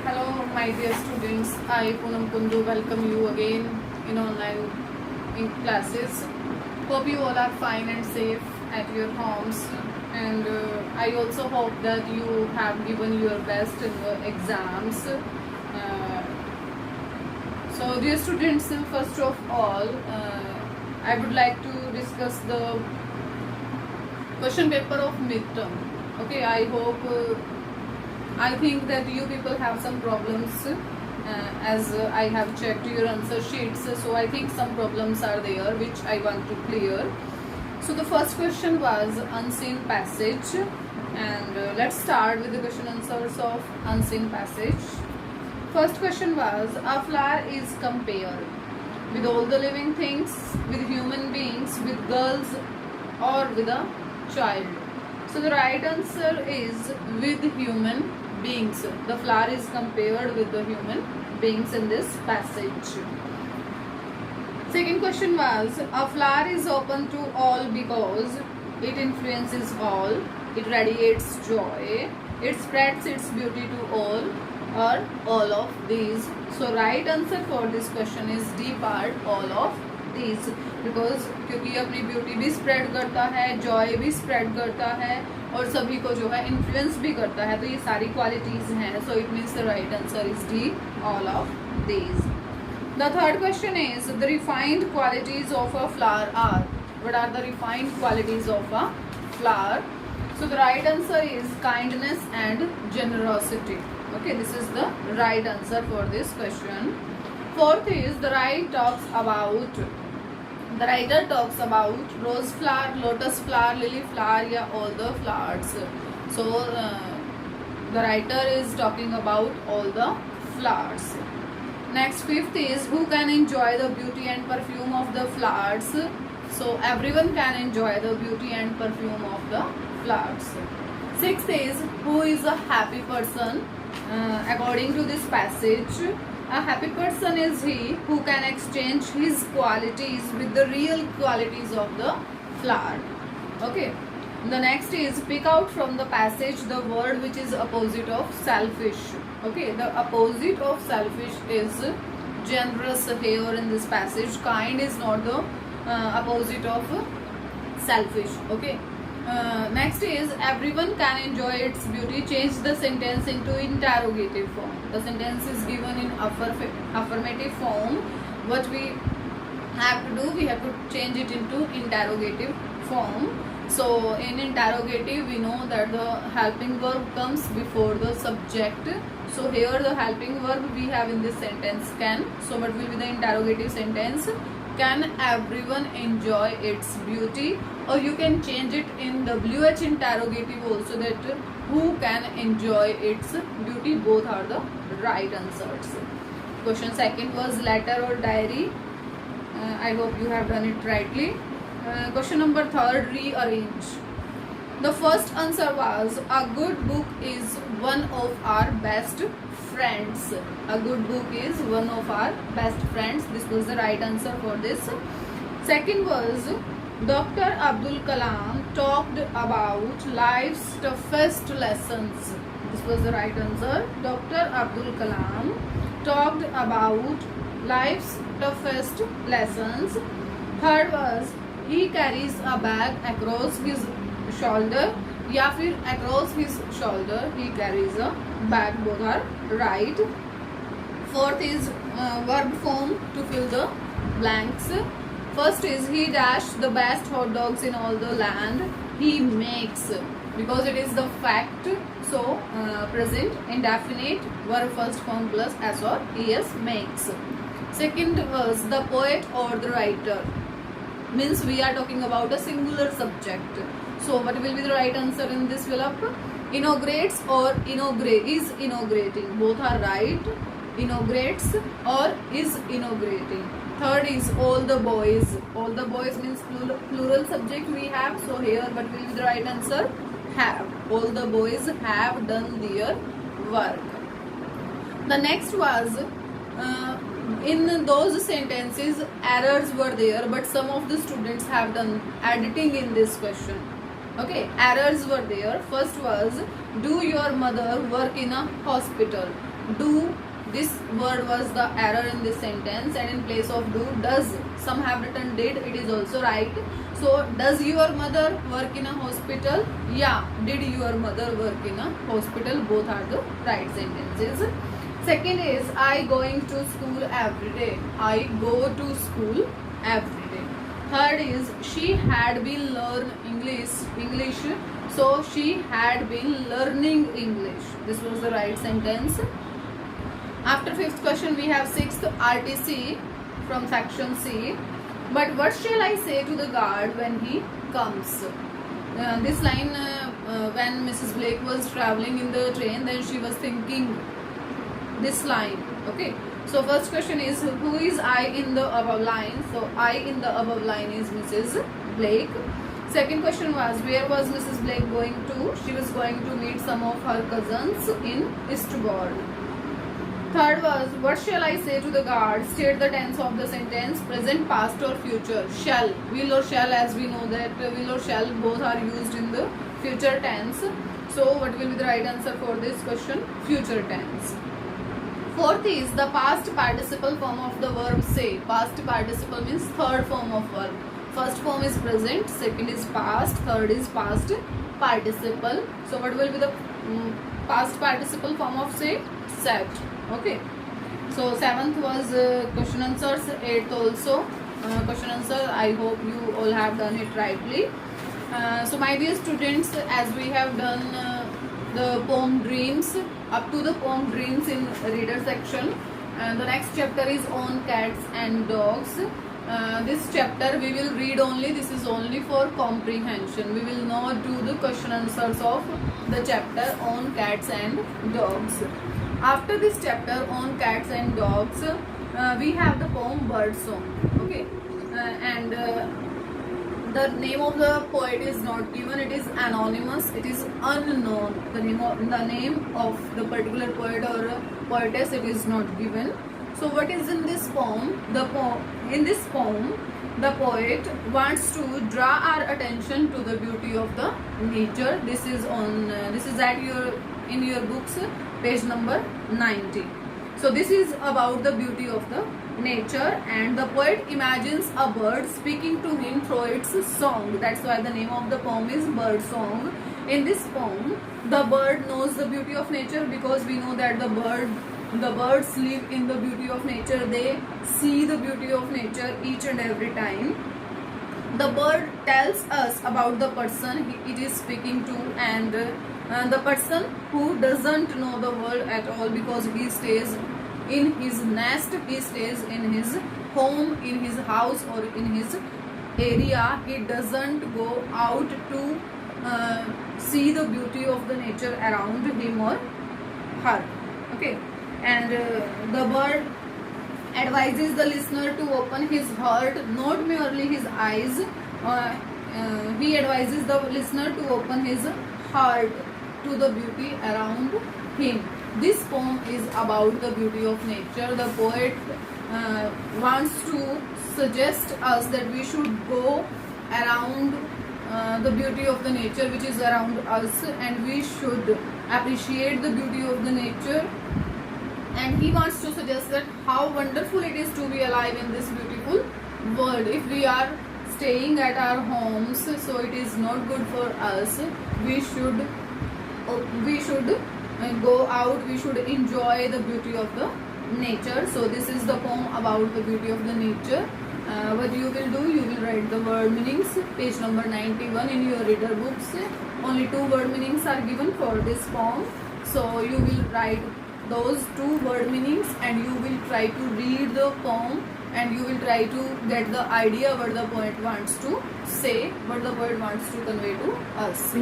Hello, my dear students. I, Poonam Kundu, welcome you again in online classes. Hope you all are fine and safe at your homes. And I also hope that you have given your best in the exams. So, dear students, first of all, I would like to discuss the question paper of midterm. Okay, I think that you people have some problems as I have checked your answer sheets. So I think some problems are there which I want to clear. So the first question was unseen passage, and let's start with the question answers of unseen passage. First question was, a flower is compared with all the living things, with human beings, with girls, or with a child. So the right answer is with human beings. The flower is compared with the human beings in this passage. Second question was, a flower is open to all because it influences all, it radiates joy, it spreads its beauty to all, or all of these. So right answer for this question is D part, all of these, because क्योंकि अपनी beauty भी spread करता है, Joy भी spread करता है और सभी को जो है इन्फ्लुएंस भी करता है, तो ये सारी क्वालिटीज हैं. So it means the right answer is D, all of these. The third question is, the refined qualities of a flower are. What are the refined qualities of a flower? So the right answer is kindness and generosity. Okay, this is the right answer for this question. Fourth is, the writer talks about rose flower, lotus flower, lily flower, या all the flowers. So the writer is talking about all the flowers. Next, fifth is, who can enjoy the beauty and perfume of the flowers? So everyone can enjoy the beauty and perfume of the flowers. Sixth is, who is a happy person? According to this passage, a happy person is he who can exchange his qualities with the real qualities of the flower. Okay. The next is, pick out from the passage the word which is opposite of selfish. Okay. The opposite of selfish is generous here in this passage. Kind is not the opposite of selfish. Okay. Next is, everyone can enjoy its beauty. Change the sentence into interrogative form. The sentence is given in affirmative form. What we have to do, we have to change it into interrogative form. So in interrogative, we know that the helping verb comes before the subject. So here the helping verb we have in this sentence can. So what will be the interrogative sentence? Can everyone enjoy its beauty? Or you can change it in WH interrogative also, that who can enjoy its beauty. Both are the right answers. Question second was letter or diary. I hope you have done it rightly. Question number third, rearrange. The first answer was, a good book is one of our best friends. A good book is one of our best friends. This was the right answer for this. Second was, Dr. Abdul Kalam talked about life's toughest lessons. This was the right answer. Dr. Abdul Kalam talked about life's toughest lessons. Third was, he carries a bag across his shoulder, या फिर across his shoulder he carries a bag. Both are right. Fourth is verb form to fill the blanks. First is, he dashed the best hot dogs in all the land. He makes, because it is the fact. So present indefinite verb first form plus s or es, makes. Second was, the poet or the writer, means we are talking about a singular subject. So what will be the right answer in this fill-up? Inaugurates or is inaugurating. Both are right. Inaugurates or is inaugurating. Third is, all the boys. All the boys means plural subject we have. So here what will be the right answer? Have. All the boys have done their work. The next was, in those sentences errors were there, but some of the students have done editing in this question. Okay, errors were there. First was, do your mother work in a hospital? do, this word was the error in this sentence, and in place of do, does. Some have written did, it is also right. So does your mother work in a hospital? Yeah. Did your mother work in a hospital? Both are the right sentences. Second is I going to school every day. I go to school every day. Third is she had been learn English. So she had been learning English. This was the right sentence. After fifth question, we have sixth RTC from section C. But what shall I say to the guard when he comes? This line, when Mrs. Blake was traveling in the train, then she was thinking this line. Okay. So first question is, who is I in the above line? So I in the above line is Mrs. Blake. Second question was, where was Mrs. Blake going to? She was going to meet some of her cousins in Eastbourne. Third was, what shall I say to the guard? State the tense of the sentence, present, past or future. Shall, will or shall, as we know that will or shall both are used in the future tense. So what will be the right answer for this question? Future tense. Fourth is the past participle form of the verb say. Past participle means third form of verb. First form is present, second is past, third is past participle. So what will be the past participle form of say? Said. Okay. So seventh was question answers. Eighth also question answer. I hope you all have done it rightly. So my dear students, as we have done the poem Dreams, up to the poem Dreams in reader section, and the next chapter is on cats and dogs. This chapter we will read only. This is only for comprehension. We will not do the question answers of the chapter on cats and dogs. After this chapter on cats and dogs, we have the poem Bird Song. Okay, and the name of the poet is not given. It is anonymous. It is unknown. The name of the particular poet or poetess, it is not given. So what is in this poem? In this poem, the poet wants to draw our attention to the beauty of the nature. This is on. This is at in your books, page number 90. So this is about the beauty of the nature, and the poet imagines a bird speaking to him through its song. That's why the name of the poem is Bird Song. In this poem, the bird knows the beauty of nature, because we know that the birds live in the beauty of nature. They see the beauty of nature each and every time. The bird tells us about the person it is speaking to, and the person who doesn't know the world at all, because he stays in his nest, he stays in his home, in his house or in his area. He doesn't go out to see the beauty of the nature around him or her. Okay, and the bird advises the listener to open his heart, not merely his eyes. He advises the listener to open his heart to the beauty around him. This poem is about the beauty of nature. The poet wants to suggest us that we should go around the beauty of the nature which is around us, and we should appreciate the beauty of the nature. And he wants to suggest that how wonderful it is to be alive in this beautiful world. If we are staying at our homes, so it is not good for us. We should go out. We should enjoy the beauty of the nature. So this is the poem about the beauty of the nature. What you will do, you will write the word meanings, page number 91 in your reader books. Only 2 word meanings are given for this poem. So you will write those 2 word meanings, and you will try to read the poem, and you will try to get the idea what the poet wants to say, what the poet wants to convey to us.